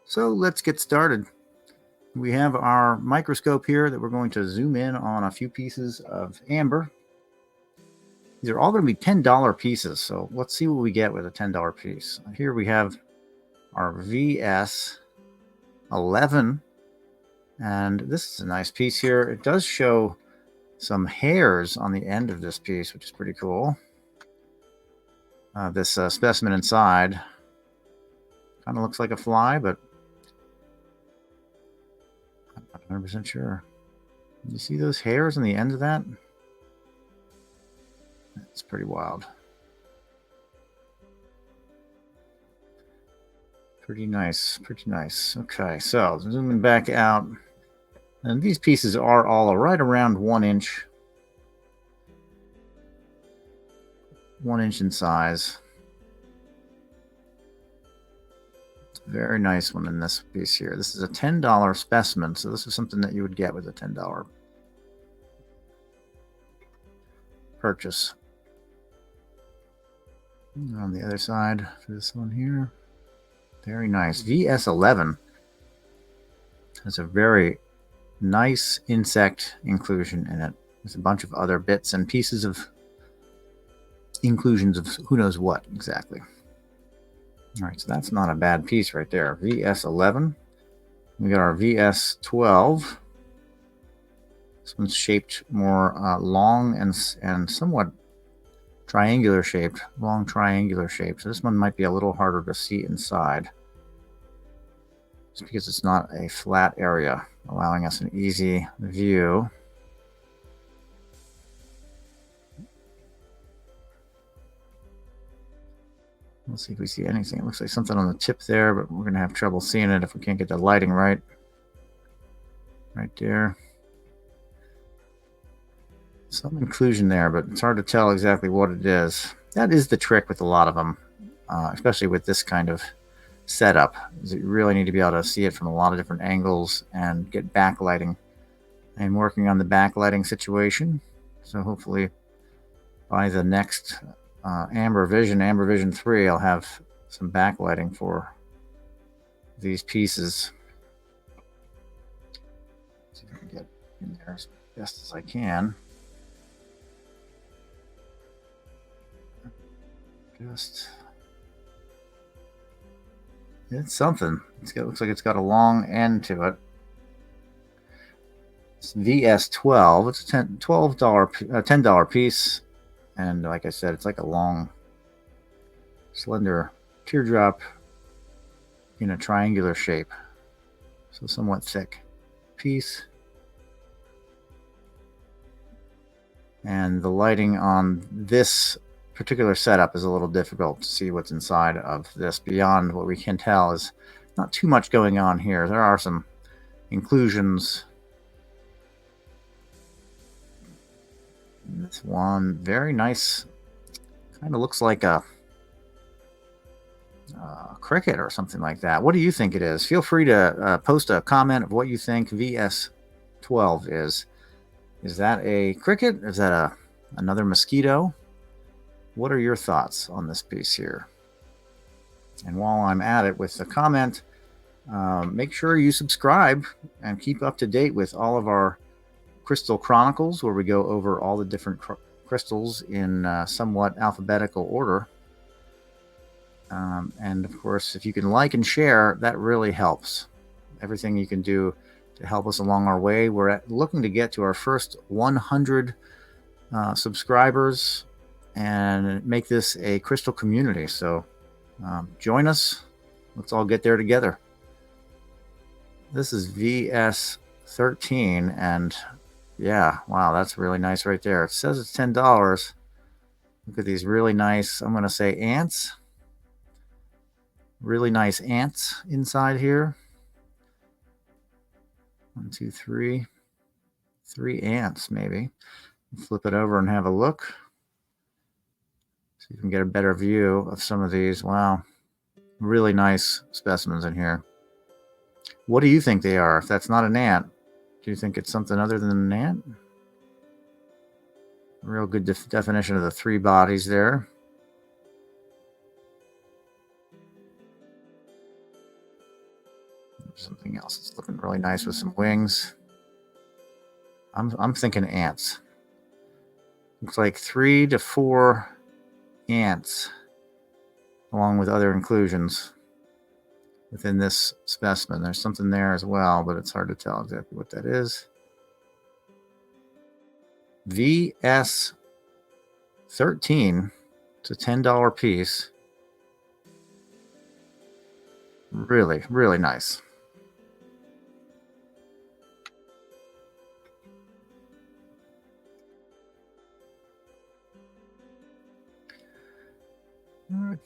So let's get started. We have our microscope here that we're going to zoom in on a few pieces of amber. These are all going to be $10 pieces, so let's see what we get with a $10 piece. Here we have our VS11, and this is a nice piece here. It does show some hairs on the end of this piece, which is pretty cool. This specimen inside kind of looks like a fly, but I'm not 100% sure. You see those hairs on the end of that? That's pretty wild. Pretty nice, pretty nice. Okay, so zooming back out. And these pieces are all right around 1 inch. 1 inch in size. It's a very nice one in this piece here. This is a $10 specimen, so this is something that you would get with a $10 purchase. And on the other side for this one here, very nice. VS11 has a very nice insect inclusion in it. There's a bunch of other bits and pieces of inclusions of who knows what exactly. All right, so that's not a bad piece right there. VS11. We got our VS12. This one's shaped more long and somewhat triangular shaped, long triangular shape. So this one might be a little harder to see inside, just because it's not a flat area, allowing us an easy view. Let's see if we see anything. It looks like something on the tip there, but we're going to have trouble seeing it if we can't get the lighting right. Right there. Some inclusion there, but it's hard to tell exactly what it is. That is the trick with a lot of them, especially with this kind of setup, is that you really need to be able to see it from a lot of different angles and get backlighting. I'm working on the backlighting situation, so hopefully by the next Amber Vision 3, I'll have some backlighting for these pieces. See if I can get in there as best as I can. It's something. Looks like it's got a long end to it. It's VS12. It's a $10 piece, and like I said, it's like a long, slender teardrop in a triangular shape, so somewhat thick piece. And the lighting on this particular setup is a little difficult to see what's inside of this. Beyond what we can tell is not too much going on here. There are some inclusions. This one, very nice, kind of looks like a cricket or something like that. What do you think it is? Feel free to post a comment of what you think VS12 is. Is that a cricket? Is that another mosquito? What are your thoughts on this piece here? And while I'm at it with the comment, make sure you subscribe and keep up to date with all of our Crystal Chronicles, where we go over all the different crystals in somewhat alphabetical order. And of course, if you can like and share, that really helps. Everything you can do to help us along our way. We're looking to get to our first 100 subscribers and make this a crystal community. So join us. Let's all get there together. This is VS13, and yeah, wow, that's really nice right there. It says it's $10. Look at these really nice, I'm going to say ants. Really nice ants inside here. 1, 2, 3. 3 ants, maybe. Flip it over and have a look. So you can get a better view of some of these. Wow. Really nice specimens in here. What do you think they are? If that's not an ant, do you think it's something other than an ant? Real good definition of the 3 bodies there. Something else that's looking really nice with some wings. I'm thinking ants. Looks like 3 to 4 ants, along with other inclusions within this specimen. There's something there as well, but it's hard to tell exactly what that is. VS 13. It's a $10 piece. Really, really nice.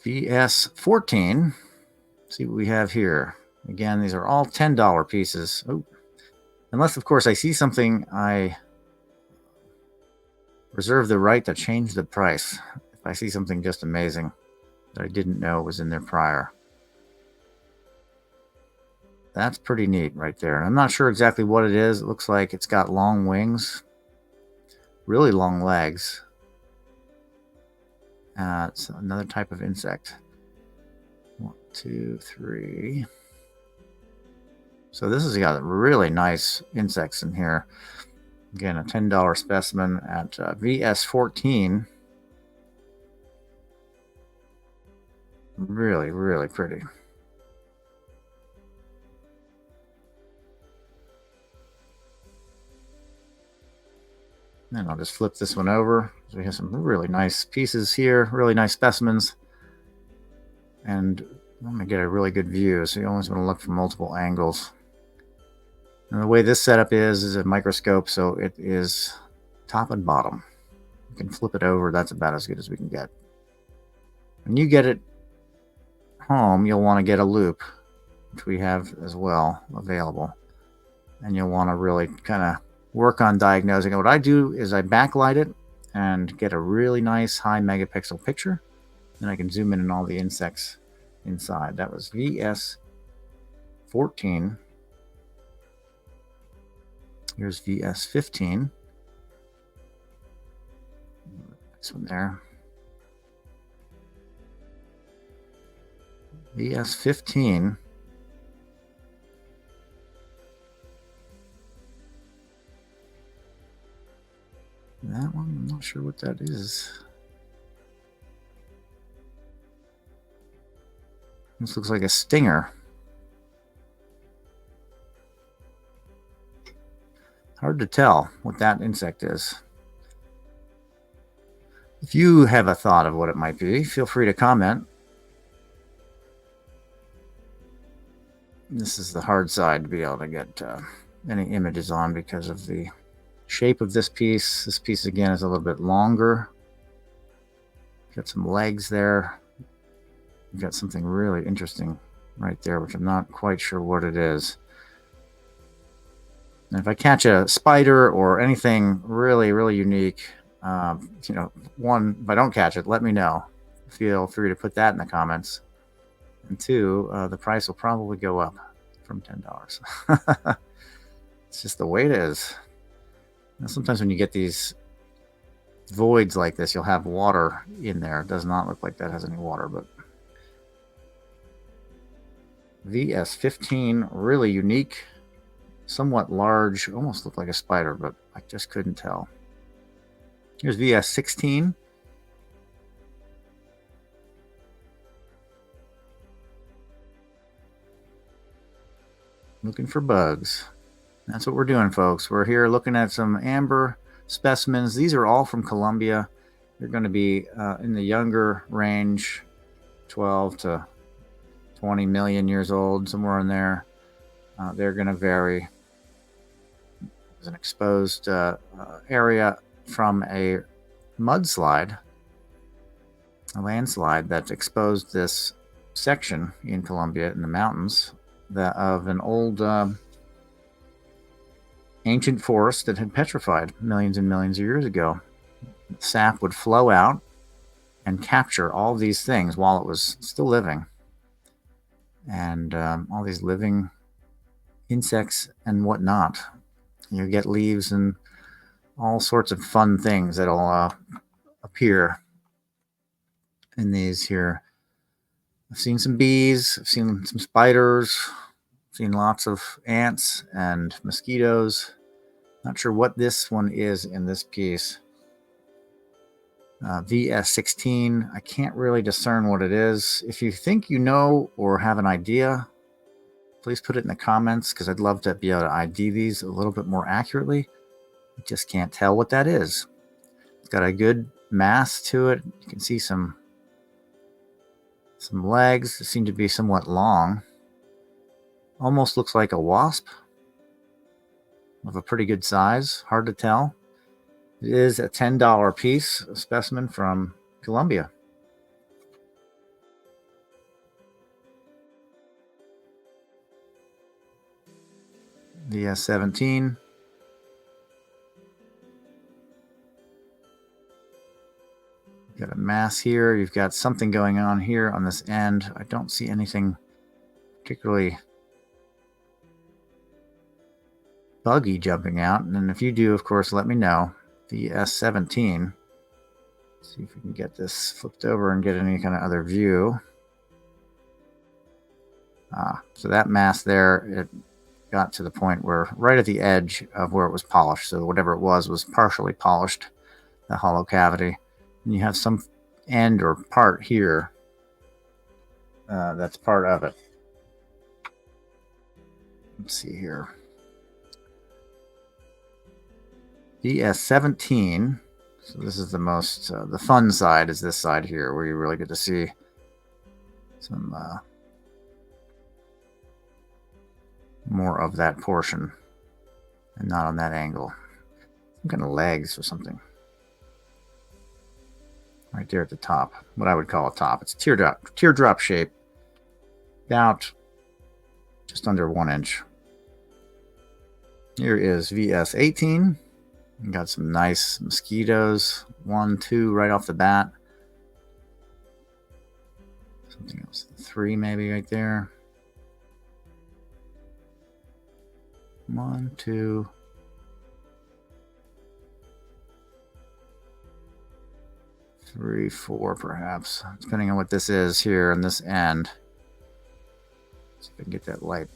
VS 14. Let's see what we have here. Again, these are all $10 pieces. Oh, unless, of course, I see something, I reserve the right to change the price. If I see something just amazing that I didn't know was in there prior. That's pretty neat right there. And I'm not sure exactly what it is. It looks like it's got long wings, really long legs. It's another type of insect. 1, 2, 3. So this has got really nice insects in here. Again, a $10 specimen at VS 14. Really, really pretty. And I'll just flip this one over. So we have some really nice pieces here, really nice specimens. And I'm going to get a really good view, so you always want to look from multiple angles. And the way this setup is a microscope, so it is top and bottom. You can flip it over. That's about as good as we can get. When you get it home, you'll want to get a loop, which we have as well available. And you'll want to really kind of work on diagnosing it. What I do is I backlight it and get a really nice high megapixel picture. Then I can zoom in on all the insects inside. That was VS 14. Here's VS 15. This one there. VS 15. That one, I'm not sure what that is. This looks like a stinger. Hard to tell what that insect is. If you have a thought of what it might be, feel free to comment. This is the hard side to be able to get any images on because of the shape of this piece. This piece, again, is a little bit longer. Got some legs there. You've got something really interesting right there, which I'm not quite sure what it is. And if I catch a spider or anything really, really unique, one, if I don't catch it, let me know. Feel free to put that in the comments. And 2, the price will probably go up from $10. It's just the way it is. Now, sometimes when you get these voids like this, you'll have water in there. It does not look like that has any water, but VS15, really unique, somewhat large, almost looked like a spider, but I just couldn't tell. Here's VS16. Looking for bugs. That's what we're doing, folks. We're here looking at some amber specimens. These are all from Colombia. They're going to be in the younger range, 12 to 20 million years old, somewhere in there. They're going to vary. There's an exposed area from a mudslide, a landslide that exposed this section in Colombia in the mountains of an old ancient forest that had petrified millions and millions of years ago. Sap would flow out and capture all these things while it was still living, and all these living insects and whatnot. You get leaves and all sorts of fun things that'll appear in these here. I've seen some bees, I've seen some spiders, I've seen lots of ants and mosquitoes. Not sure what this one is in this piece. VS16, I can't really discern what it is. If you think you know or have an idea, please put it in the comments, because I'd love to be able to ID these a little bit more accurately. I just can't tell what that is. It's got a good mass to it. You can see some legs that seem to be somewhat long. Almost looks like a wasp of a pretty good size. Hard to tell. It is a $10 piece, a specimen from Colombia. VS17. You've got a mass here. You've got something going on here on this end. I don't see anything particularly buggy jumping out. And if you do, of course, let me know. VS17. See if we can get this flipped over and get any kind of other view. So that mass there, it got to the point where right at the edge of where it was polished. So whatever it was partially polished, the hollow cavity. And you have some end or part here that's part of it. Let's see here. VS17. So this is the most, the fun side is this side here, where you really get to see some more of that portion, and not on that angle. Some kind of legs or something. Right there at the top, what I would call a top. It's teardrop shape, about just under 1 inch. Here is VS18. Got some nice mosquitoes. 1, 2 right off the bat. Something else. 3 maybe right there. 1, 2. 3, 4 perhaps, depending on what this is here on this end. See if I can get that light.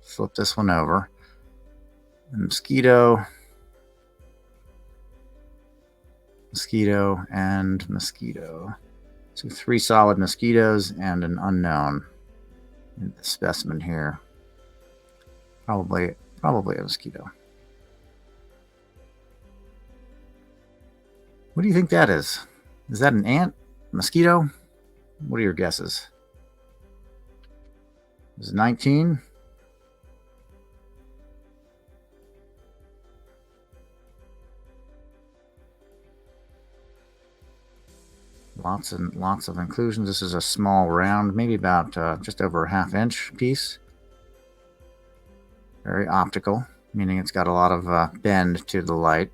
Flip this one over. Mosquito, and mosquito. So 3 solid mosquitoes and an unknown specimen here. Probably a mosquito. What do you think that is? Is that an ant? A mosquito? What are your guesses? Is it 19? Lots and lots of inclusions. This is a small round, maybe about just over a ½ inch piece. Very optical, meaning it's got a lot of bend to the light.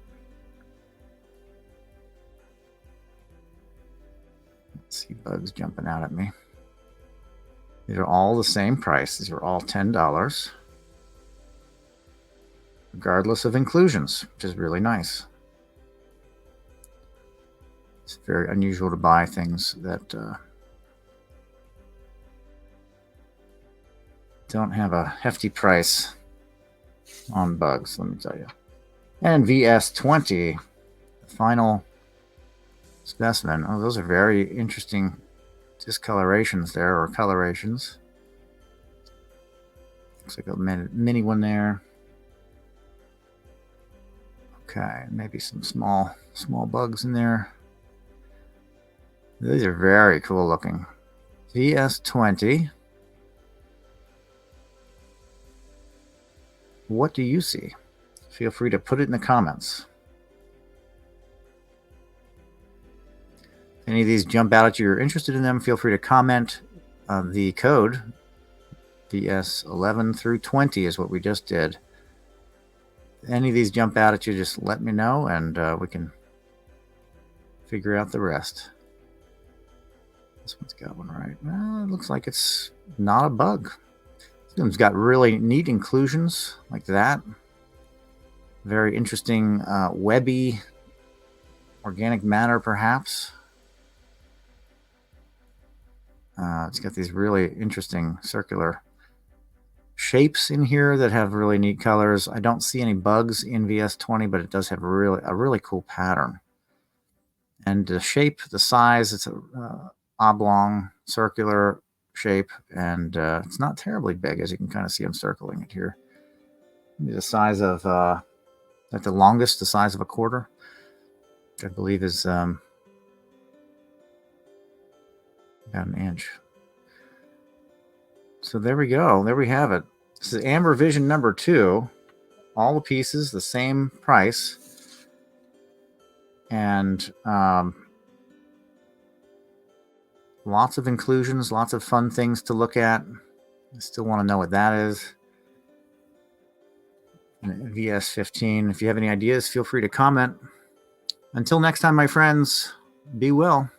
Let's see bugs jumping out at me. These are all the same price. These are all $10, regardless of inclusions, which is really nice. It's very unusual to buy things that don't have a hefty price on bugs, let me tell you. And VS20, the final specimen. Oh, those are very interesting discolorations there, or colorations. Looks like a mini one there. Okay, maybe some small bugs in there. These are very cool looking. VS20. What do you see? Feel free to put it in the comments. If any of these jump out at you, you're interested in them, feel free to comment. The code VS11 through 20 is what we just did. If any of these jump out at you, just let me know, and we can figure out the rest. This one's got one right. Well, it looks like it's not a bug. This one's got really neat inclusions like that. Very interesting webby organic matter, perhaps. It's got these really interesting circular shapes in here that have really neat colors. I don't see any bugs in VS20, but it does have a really cool pattern. And the shape, the size, it's a oblong, circular shape, and it's not terribly big, as you can kind of see. I'm circling it here. Maybe the size of, at the longest, the size of a quarter, which I believe is about an inch. So there we go. There we have it. This is Amber Vision number 2. All the pieces, the same price. And lots of inclusions, lots of fun things to look at. I still want to know what that is. And VS15. If you have any ideas, feel free to comment. Until next time, my friends, be well.